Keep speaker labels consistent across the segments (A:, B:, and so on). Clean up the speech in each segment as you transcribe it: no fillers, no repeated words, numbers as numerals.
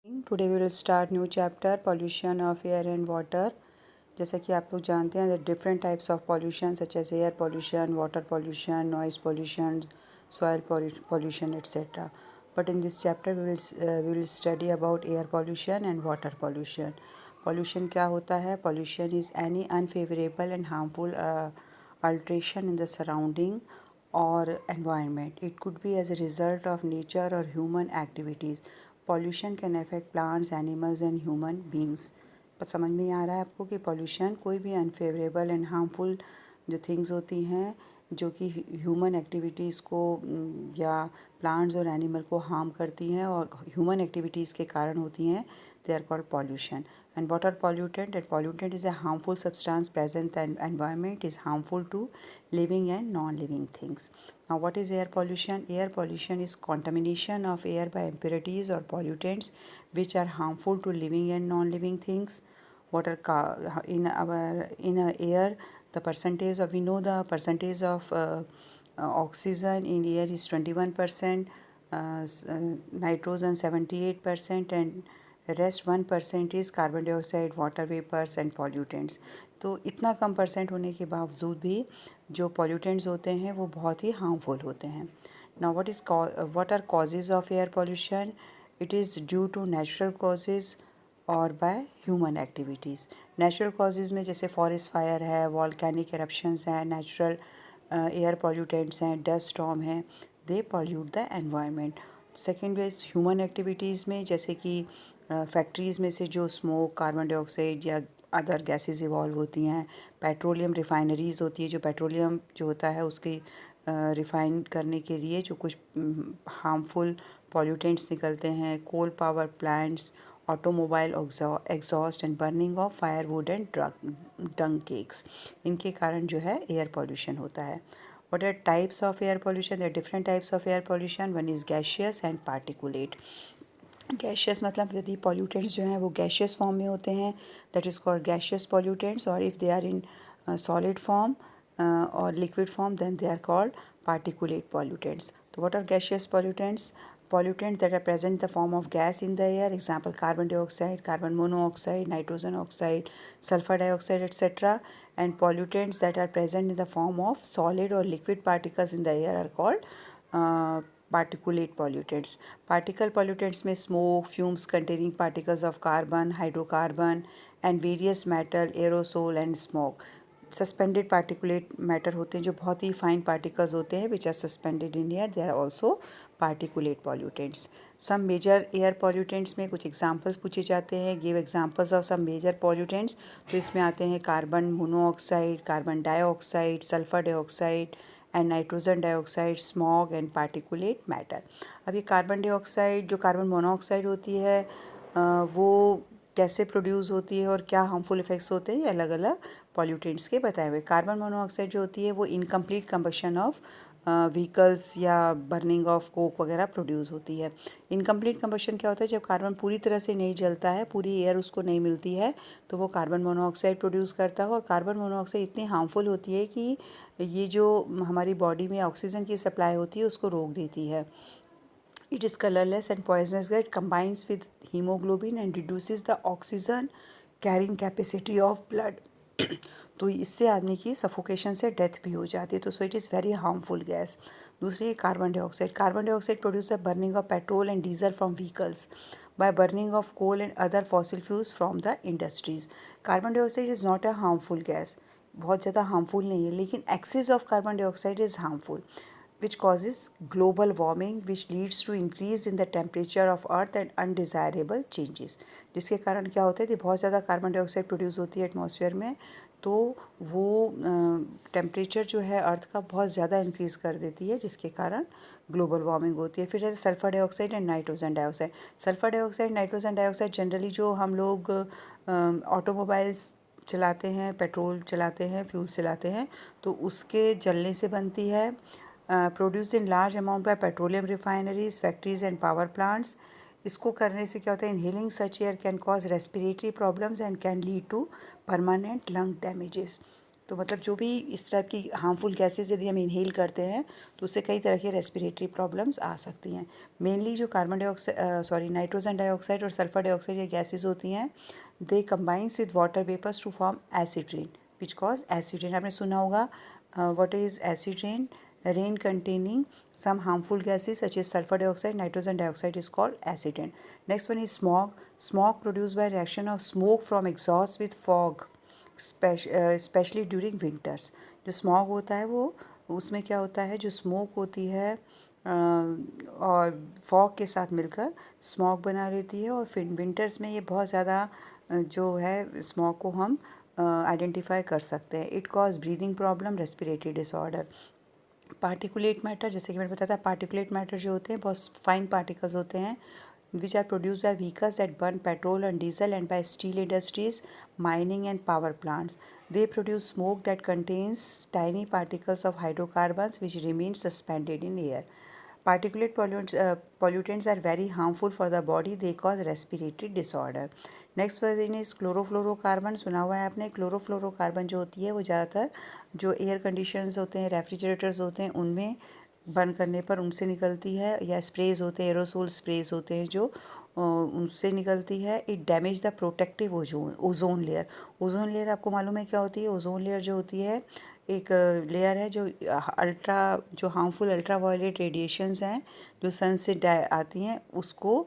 A: Today we will start new chapter pollution of air and water. जैसा कि आप लोग जानते हैं that different types of pollution such as air pollution, water pollution, noise pollution, soil pollution etc. But in this chapter we will study about air pollution and water pollution. Pollution क्या होता है? Pollution is any unfavorable and harmful alteration in the surrounding or environment. It could be as a result of nature or human activities. Pollution can affect plants, animals and human beings. पर समझ में आ रहा है आपको कि pollution कोई भी unfavourable and harmful जो थिंग्स होती हैं जो कि ह्यूमन एक्टिविटीज़ को या प्लांट्स और एनिमल को हार्म करती हैं और ह्यूमन एक्टिविटीज़ के कारण होती हैं, they are called pollution. And water pollutant, that pollutant is a harmful substance present in the environment, is harmful to living and non-living things. Now what is air pollution? Air pollution is contamination of air by impurities or pollutants which are harmful to living and non-living things. What are in our air, the percentage of, we know the percentage of oxygen in air is 21%, nitrogen 78% and rest 1% is carbon dioxide, water vapours and pollutants. तो इतना कम percent होने के बावजूद भी जो pollutants होते हैं वो बहुत ही हार्मफुल होते हैं. Now what are causes of air pollution? It is due to natural causes और by human activities. Natural causes में जैसे फॉरेस्ट फायर है, वॉल्केनिक एरप्शंस हैं, नेचुरल एयर पॉल्यूटेंट्स हैं, डस्ट स्टॉर्म हैं, they pollute the environment. Second is human activities में जैसे कि फैक्ट्रीज़ में से जो स्मोक, कार्बन डाइऑक्साइड या अदर गैसेस इवॉल्व होती हैं, पेट्रोलियम रिफाइनरीज़ होती है जो पेट्रोलियम जो होता है उसकी रिफ़ाइन करने के लिए जो कुछ हार्मफुल पॉल्यूटेंट्स निकलते हैं, coal power plants, automobile exhaust and burning of firewood and dung cakes, इनके कारण जो है एयर पॉल्यूशन होता है. What are types of air pollution? There are different types of air pollution. One is gaseous and particulate. Gaseous मतलब यदि pollutants जो हैं वो गैशियस फॉर्म में होते हैं, that is called gaseous pollutants. और if they are in solid form और liquid form then they are called particulate pollutants. So what are gaseous pollutants? Pollutants that are present in the form of gas in the air, example carbon dioxide, carbon monoxide, nitrogen oxide, sulfur dioxide etc. And pollutants that are present in the form of solid or liquid particles in the air are called particulate pollutants. Particle pollutants में smoke, fumes containing particles of carbon, hydrocarbon and various metal, aerosol and smoke. Suspended particulate matter होते हैं जो बहुत ही fine particles होते हैं which are suspended in air, they are also particulate pollutants. Some major air pollutants में कुछ examples पूछे जाते हैं, give examples of some major pollutants. तो इसमें आते हैं carbon monoxide, carbon dioxide, sulphur dioxide and nitrogen dioxide, smog and particulate matter. अब ये कार्बन डाइऑक्साइड जो कार्बन मोनोऑक्साइड होती है वो कैसे प्रोड्यूस होती है और क्या हार्मफुल इफ़ेक्ट्स होते हैं, ये अलग अलग पॉल्यूटेंट्स के बताए हुए. कार्बन मोनोऑक्साइड जो होती है वो इनकम्प्लीट कंबशन ऑफ व्हीकल्स या बर्निंग ऑफ कोक वगैरह प्रोड्यूस होती है. इनकम्प्लीट कंबशन क्या होता है? जब कार्बन पूरी तरह से नहीं जलता है, पूरी एयर उसको नहीं मिलती है, तो वो कार्बन मोनोऑक्साइड प्रोड्यूस करता है. और कार्बन मोनोऑक्साइड इतनी हार्मफुल होती है कि ये जो हमारी बॉडी में ऑक्सीजन की सप्लाई होती है उसको रोक देती है. It is colorless and poisonous gas. It combines with hemoglobin and reduces the oxygen carrying capacity of blood. तो इससे आदमी की सफोकेशन से डेथ भी हो जाती है. तो so it is very harmful gas. दूसरी carbon dioxide. Carbon dioxide produce by burning of petrol and diesel from vehicles, by burning of coal and other fossil fuels from the industries. Carbon dioxide is not a harmful gas, बहुत ज़्यादा harmful नहीं है, लेकिन excess of carbon dioxide is harmful which causes global warming which leads to increase in the temperature of earth and undesirable changes. जिसके कारण क्या होता है कि बहुत ज़्यादा कार्बन डाइऑक्साइड प्रोड्यूस होती है एटमॉस्फेयर में, तो वो टेम्परेचर जो है अर्थ का बहुत ज़्यादा इंक्रीज़ कर देती है जिसके कारण ग्लोबल वार्मिंग होती है. फिर है sulphur dioxide and nitrogen dioxide. Sulphur dioxide, nitrogen dioxide generally जो हम लोग ऑटोमोबाइल्स चलाते हैं, पेट्रोल चलाते हैं, फ्यूल्स चलाते हैं, तो उसके जलने से बनती है. Produce in large amount by petroleum refineries, factories and power plants. इसको करने से क्या होता है? Inhaling such air can cause respiratory problems and can lead to permanent lung damages. तो मतलब जो भी इस टाइप की हार्मफुल गैसेस यदि हम इनहेल करते हैं तो उससे कई तरह के रेस्पिरेटरी प्रॉब्लम्स आ सकती हैं। मेनली जो कार्बन डाइऑक्साइड नाइट्रोजन डाइऑक्साइड और सल्फर डाइऑक्साइड ये गैसेस होती हैं, they combines with water vapours to form acid rain which cause acid rain. आपने सुना होगा what is acid rain? Rain containing some harmful gases such as sulfur dioxide, nitrogen dioxide is called acid rain. Next one is smog. Smog produced by reaction of smoke from exhaust with fog, especially during winters. जो smog होता है वो उसमें क्या होता है, जो smoke होती है और fog के साथ मिलकर smog बना लेती है और फिर winters में ये बहुत ज़्यादा जो है smog को हम आइडेंटिफाई कर सकते हैं. It cause breathing problem, respiratory disorder. Particulate matter, जैसे कि मैंने बताया था, पार्टिकुलेट मैटर जो होते हैं बहुत फाइन पार्टिकल्स होते हैं which are produced by vehicles that burn petrol and diesel and by steel industries, mining and power plants. They produce smoke that contains tiny particles of hydrocarbons which remain suspended in air. Particulate pollutants are very harmful for the body. They cause respiratory disorder. Next version is chlorofluorocarbon. सुना हुआ है आपने. Chlorofluorocarbon जो होती है वो ज़्यादातर जो एयर कंडीशनर्स होते हैं, रेफ्रिजरेटर्स होते हैं, उनमें बर्न करने पर उनसे निकलती है, या स्प्रेज होते हैं, एरोसोल स्प्रेज होते हैं जो उनसे निकलती है. It damage the protective ozone layer. Ozone layer आपको मालूम है क्या होती है? ओजोन लेयर जो होती है एक लेयर है जो हार्मफुल अल्ट्रा वायलेट रेडिएशंस हैं जो सन से आती हैं उसको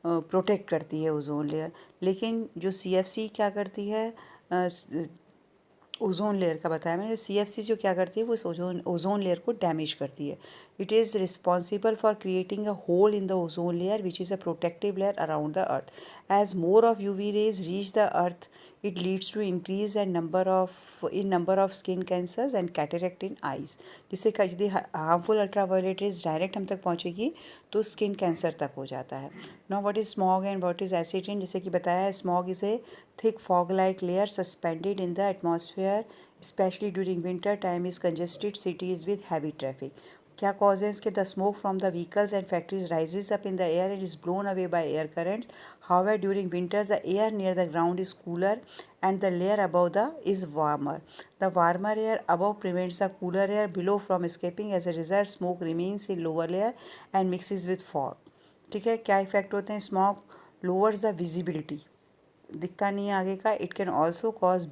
A: प्रोटेक्ट करती है ओजोन लेयर. लेकिन जो CFC क्या करती है, ओजोन लेयर का बताया मैंने. CFC जो क्या करती है वो इस ओजोन लेयर को डैमेज करती है. It is responsible for creating a hole in the ozone layer which is a protective layer around the earth. As more of UV rays reach the earth, it leads to increase in number of skin cancers and cataract in eyes. जिससे यदि harmful ultraviolet rays direct हम तक पहुँचेगी तो skin cancer तक हो जाता है. Now what is smog and what is acid rain? जैसे कि बताया है, smog is a thick fog-like layer suspended in the atmosphere, especially during winter time, is congested cities with heavy traffic. क्या cause है इसके? The smoke from the vehicles and factories rises up in the air and is blown away by air currents. However, during winters, the air near the ground is cooler and the layer above is warmer. The warmer air above prevents the cooler air below from escaping. As a result, smoke remains in lower layer and mixes with fog. ठीक है. क्या effect होते हैं? Smog lowers the visibility, दिखता नहीं है आगे का. It can also cause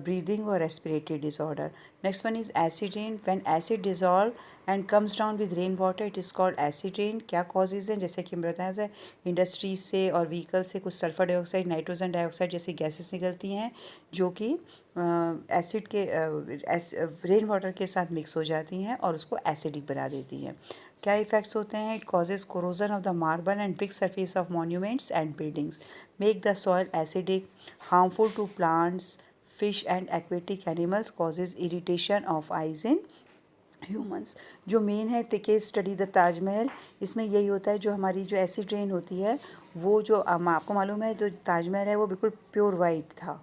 A: breathing or respiratory disorder. Next one is acid rain. When acid dissolve and comes down with rain water, it is called acid rain. क्या causes हैं? जैसे कि हम बताया था, इंडस्ट्रीज से और व्हीकल से कुछ सल्फर डाइऑक्साइड, नाइट्रोजन डाइऑक्साइड जैसी गैसेस निकलती हैं जो कि एसिड के रेन वाटर के साथ मिक्स हो जाती हैं और उसको एसिडिक बना देती हैं. क्या इफेक्ट्स होते हैं? It causes corrosion of the marble and brick surface of monuments and buildings, make the soil acidic, harmful to plants, fish and aquatic animals, causes irritation of eyes in humans. जो main है case study the Taj Mahal, इसमें यही होता है. जो हमारी जो acid rain होती है वो जो आपको मालूम है जो ताजमहल है वो बिल्कुल प्योर वाइट था,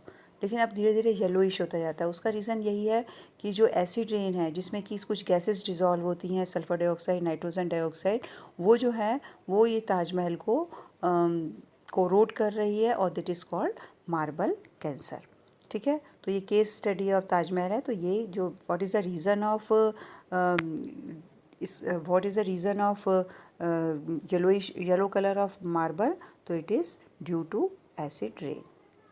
A: लेकिन अब धीरे धीरे येलोइश होता जाता है. उसका रीज़न यही है कि जो एसिड रेन है जिसमें कि कुछ गैसेस डिज़ोल्व होती हैं, सल्फर डाइऑक्साइड, नाइट्रोजन डाइऑक्साइड, वो जो है वो ये ताजमहल को कोरोड कर रही है और that is called marble cancer. ठीक है. तो ये केस स्टडी ऑफ ताजमहल है. तो ये जो what is the reason of what is the reason of yellow colour of marble, तो it is due to acid rain.